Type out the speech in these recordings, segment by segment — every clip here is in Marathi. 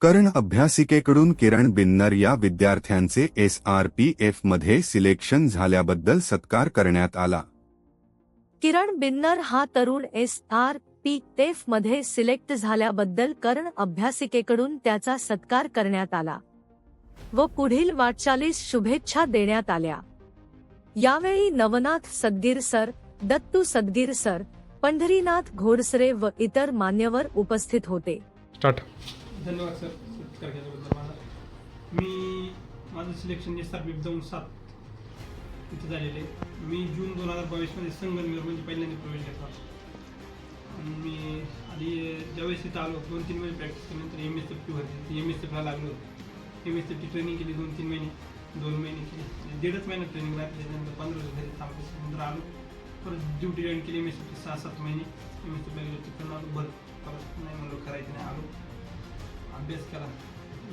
कर्ण अभ्यासिकेकडून किरण बिन्नर या विद्यार्थ्यांचे SRPF मध्ये सिलेक्शन झाल्याबद्दल सत्कार करण्यात आला। किरण बिन्नर हा तरुण SRPF मध्ये सिलेक्ट झाल्याबद्दल कर्ण अभ्यासिकेकडून त्याचा सत्कार करण्यात आला व पुढील वाटचालीस शुभेच्छा देण्यात आल्या। यावेळी नवनाथ सदगीर सर, दत्तू सदगीर सर, पंढरीनाथ घोडसरे व इतर मान्यवर उपस्थित होते। स्टार्ट। धन्यवाद सर सत्कार केल्याबद्दल मला। माझं सिलेक्शन SRPF 2007 इथे झालेले। मी जून 2022 मध्ये संगमनेर म्हणजे पहिल्यांदा प्रवेश घेतला। मी आधी ज्यावेळेस इथं आलो 2-3 महिने प्रॅक्टिस केल्यानंतर MSFT भरली। MSFTला लागलो। MSFT ट्रेनिंग केली 2-3 महिने, 2 महिने केली, 1.5 महिना ट्रेनिंग राहते, त्यानंतर 15 दिवस घरी थांबलो, नंतर आलो परत ड्युटी जॉईन केली। MSFT 6-7 महिने MSFTला गेलो, तिकडून आलो परत नाही म्हणलो करायचं नाही, आलो अभ्यास केला,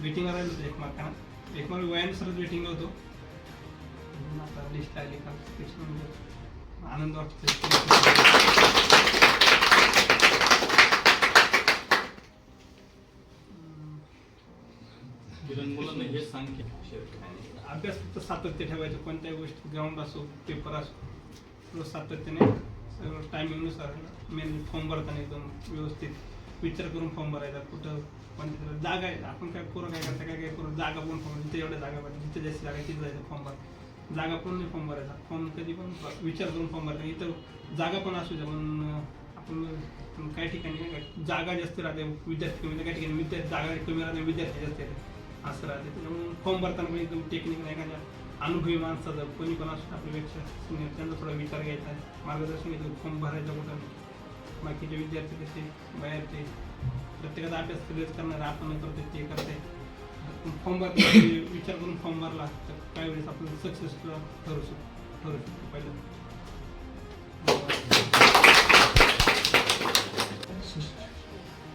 वेटिंगला राहिलो होतो 1 मार्कानं, 1 मार्क वयानुसारच वेटिंगला होतो। आता लिस्ट आली का त्याच्यामध्ये आनंद वाटतो। अभ्यास फक्त सातत्य ठेवायचं, कोणत्याही गोष्टी ग्राउंड असो पेपर असो सातत्याने सगळं टायमिंगनुसार। मेन फॉर्म भरताना एकदम व्यवस्थित विचार करून फॉर्म भरायचा। कुठं कोणत्या जागा आहे, आपण काय करू काय करता काय करू, जागा पण फॉर्म जिथे एवढ्या जागा पाहिजे, जिथे जास्त जागा तिथे जायचं फॉर्म भर, जागा पण नाही फॉर्म भरायचा, फॉर्म कधी पण विचार करून फॉर्म भरायचा। इथं जागा पण असू द्या पण आपण काही ठिकाणी जागा जास्त राहते विद्यार्थी कमी, काही ठिकाणी विद्यार्थी जागा कमी राहते विद्यार्थी जास्त येते असं राहते। त्याच्यामुळे फॉर्म भरताना पण एकदम टेक्निक नाही, एखाद्या अनुभवी माणसाचा कोणी पण असू आपल्यापेक्षा सिनियर त्यांचा थोडा विचार घ्यायचा आहे, मार्गदर्शन घ्यायचं, फॉर्म भरायचा कुठं। बाकीचे विद्यार्थी कसे बाहेरचे प्रत्येकाचा अभ्यास सगळेच करणार, आपण करतो ते करते, फॉर्म भरता विचार करून फॉर्म भरला तर काही वेळेस आपण सक्सेसफुल ठरू शकतो पहिलं।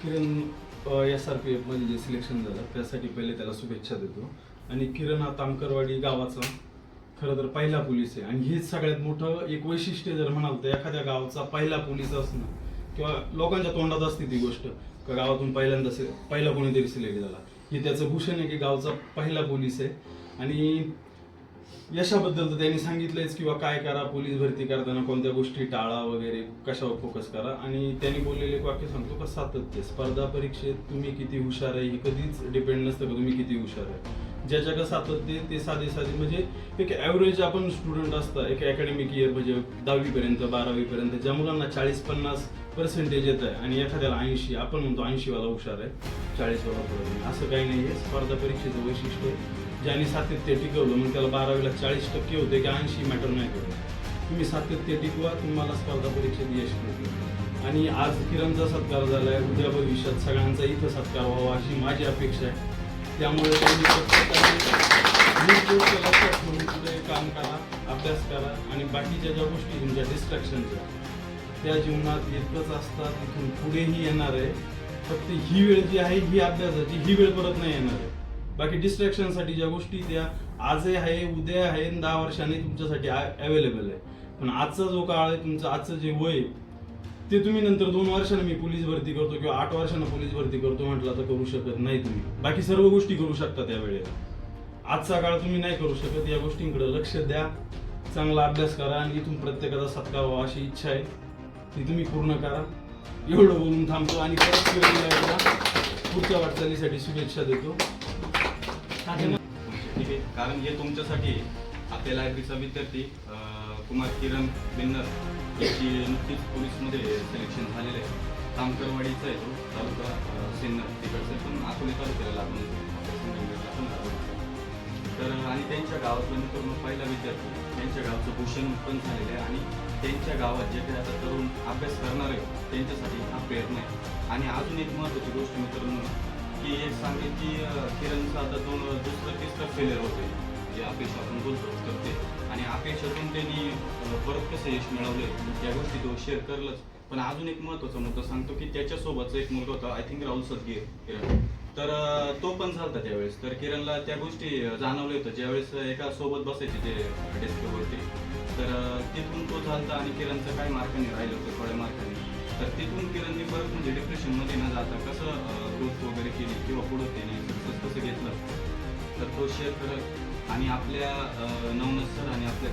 किरण SRPF मध्ये जे सिलेक्शन झालं त्यासाठी पहिले त्याला शुभेच्छा देतो। आणि किरण हा तामकरवाडी गावाचा खरं तर पहिला पोलीस आहे, आणि हेच सगळ्यात मोठं एक वैशिष्ट्य जर म्हणाल तर एखाद्या गावाचा पहिला पोलीस असणं, किंवा लोकांच्या तोंडात असते ती गोष्ट का गावातून पहिला कोणीतरी सिलेक्ट झाला, हे त्याचं भूषण आहे की गावचा पहिला पोलीस आहे। आणि यशाबद्दल तर त्यांनी सांगितलंच किंवा काय करा, पोलीस भरती करताना कोणत्या गोष्टी टाळा वगैरे, कशावर फोकस करा। आणि त्यांनी बोललेले एक वाक्य सांगतो का सातत्य, स्पर्धा परीक्षेत तुम्ही किती हुशार आहे हे कधीच डिपेंड नसतं का तुम्ही किती हुशार आहे। ज्याच्याकडे सातत्य ते साधे म्हणजे एक ॲव्हरेज आपण स्टुडंट असतं एक अकॅडमिक इयर म्हणजे 10वी पर्यंत 12वी पर्यंत, ज्या मुलांना 40-50% येत आहे आणि एखाद्याला 80, आपण म्हणतो 80 वाला हुशार आहे 40 वाला पडत, असं काही नाही आहे। स्पर्धा परीक्षेचं वैशिष्ट्य ज्याने सातत्य टिकवलं मग त्याला 12वीला 40% होते की 80 मॅटर नाही करत, तुम्ही सातत्य टिकवा, तुम्हाला स्पर्धा परीक्षेत यश मिळेल। आणि आज किरणचा सत्कार झाला आहे, उद्या भविष्यात सगळ्यांचा इथं सत्कार व्हावा अशी माझी अपेक्षा आहे। त्यामुळे त्यांनी लक्षात ठेवून पुढे काम करा, अभ्यास करा, आणि बाकीच्या ज्या गोष्टी तुमच्या डिस्ट्रॅक्शनच्या त्या जीवनात येतच असतात, तिथून पुढेही येणार आहे। फक्त ही वेळ जी आहे ही अभ्यासाची, ही वेळ परत नाही येणार आहे। बाकी डिस्ट्रॅक्शनसाठी ज्या गोष्टी त्या आजही आहे, उद्या आहे, 10 वर्षांनी तुमच्यासाठी अवेलेबल आहे, पण आजचा जो काळ आहे तुमचं, आजचं जे वय ते तुम्ही नंतर 2 वर्षांनी मी पोलीस भरती करतो किंवा 8 वर्षांना पोलीस भरती करतो म्हटलं तर करू शकत नाही तुम्ही। बाकी सर्व गोष्टी करू शकता त्यावेळेला, आजचा काळ तुम्ही नाही करू शकत। या गोष्टींकडे लक्ष द्या, चांगला अभ्यास करा, आणि इथून प्रत्येकाचा सत्कार व्हावा अशी इच्छा आहे, ती तुम्ही पूर्ण करा। एवढं बोलून थांबतो आणि परत पुढच्या वाटचालीसाठी शुभेच्छा देतो। कारण हे तुमच्यासाठी आपल्या लायब्ररीचा विद्यार्थी कुमार किरण बिन्नर याची नुकतीच पोलीसमध्ये सिलेक्शन झालेलं आहे। तामकरवाडीचा आहे तो तालुका सिन्नर, तिकडचं पण अकोले तालुक्याला लागून तर, आणि त्यांच्या गावातला मित्र पहिला विद्यार्थी, त्यांच्या गावचं भूषण पण झालेलं आहे, आणि त्यांच्या गावात जे काही आता तरुण अभ्यास करणार आहे त्यांच्यासाठी हा प्रयत्न आहे। आणि अजून एक महत्त्वाची गोष्ट मित्रांनो की एक सांगेल की किरणचं आता दुसरं फेलियर होते, जे अपेक्षा आपण बोलतो करते, आणि अपेक्षातून त्यांनी परत कसं यश मिळवले या गोष्टी तो शेअर करलंच। पण अजून एक महत्त्वाचा मुद्दा सांगतो की त्याच्यासोबतचा एक मुलगा होता, आय थिंक राहुल सदगीर किरण, तर तो पण झालता त्यावेळेस, तर किरणला त्या गोष्टी जाणवल्या होत्या ज्यावेळेस एका सोबत बसायचे ते डेस्कवरती, तर तिथून तो झालता, आणि किरणचं काही मार्कांनी राहिलं होतं, थोड्या मार्कांनी, तर तिथून किरणने परत म्हणजे डिप्रेशनमध्ये न जाता कसं ग्रोथ वगैरे केली किंवा पुढं त्याने सक्सेस कसं घेतलं तर तो शेअर करत आणि आपल्या नवनस सर आणि आपल्या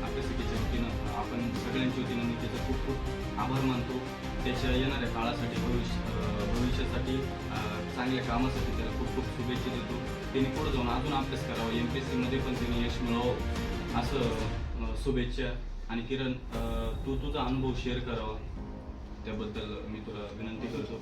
अभ्यासिकेच्या वतीनं आपण सगळ्यांच्या वतीनं मी त्याचा खूप खूप आभार मानतो. त्याच्या येणाऱ्या काळासाठी भविष्यासाठी चांगल्या कामासाठी त्याला खूप खूप शुभेच्छा देतो. त्यांनी पुढे जाऊन अजून अभ्यास करावा, MPSCमध्ये पण त्यांनी यश मिळवावं असं शुभेच्छा. आणि किरण तू तुझा अनुभव शेअर करावा त्याबद्दल मी तुला विनंती करतो.